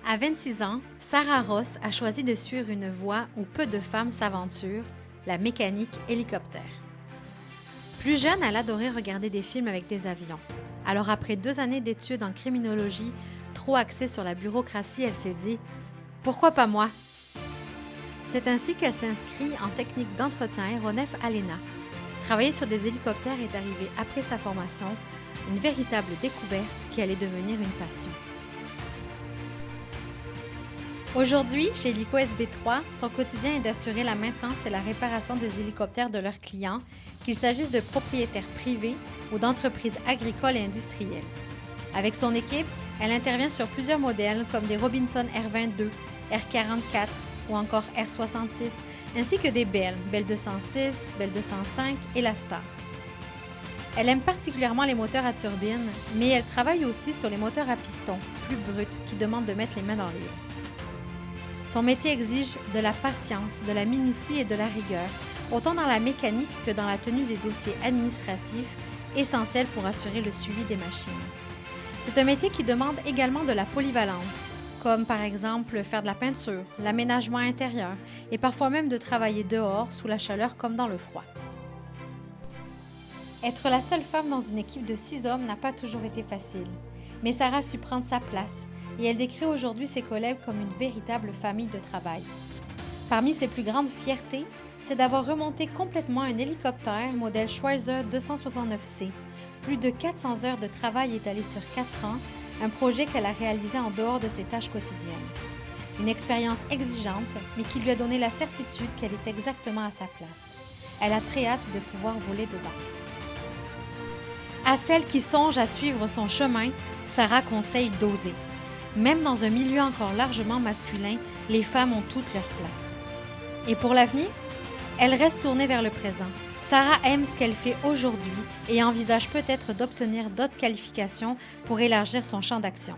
À 26 ans, Sarah Ross a choisi de suivre une voie où peu de femmes s'aventurent, la mécanique hélicoptère. Plus jeune, elle adorait regarder des films avec des avions. Alors après 2 années d'études en criminologie, trop axées sur la bureaucratie, elle s'est dit « Pourquoi pas moi ?» C'est ainsi qu'elle s'inscrit en technique d'entretien aéronef à l'ENA. Travailler sur des hélicoptères est arrivé après sa formation, une véritable découverte qui allait devenir une passion. Aujourd'hui, chez Hélico SB3, son quotidien est d'assurer la maintenance et la réparation des hélicoptères de leurs clients, qu'il s'agisse de propriétaires privés ou d'entreprises agricoles et industrielles. Avec son équipe, elle intervient sur plusieurs modèles comme des Robinson R22, R44 ou encore R66, ainsi que des Bell 206, Bell 205 et la Star. Elle aime particulièrement les moteurs à turbine, mais elle travaille aussi sur les moteurs à piston, plus bruts, qui demandent de mettre les mains dans l'huile. Son métier exige de la patience, de la minutie et de la rigueur, autant dans la mécanique que dans la tenue des dossiers administratifs, essentiels pour assurer le suivi des machines. C'est un métier qui demande également de la polyvalence, comme par exemple faire de la peinture, l'aménagement intérieur et parfois même de travailler dehors sous la chaleur comme dans le froid. Être la seule femme dans une équipe de 6 hommes n'a pas toujours été facile, mais Sarah a su prendre sa place et elle décrit aujourd'hui ses collègues comme une véritable famille de travail. Parmi ses plus grandes fiertés, c'est d'avoir remonté complètement un hélicoptère modèle Schweizer 269C. Plus de 400 heures de travail étalées sur 4 ans, un projet qu'elle a réalisé en dehors de ses tâches quotidiennes. Une expérience exigeante, mais qui lui a donné la certitude qu'elle est exactement à sa place. Elle a très hâte de pouvoir voler dedans. À celles qui songent à suivre son chemin, Sarah conseille d'oser. Même dans un milieu encore largement masculin, les femmes ont toute leur place. Et pour l'avenir, elle reste tournée vers le présent. Sarah aime ce qu'elle fait aujourd'hui et envisage peut-être d'obtenir d'autres qualifications pour élargir son champ d'action.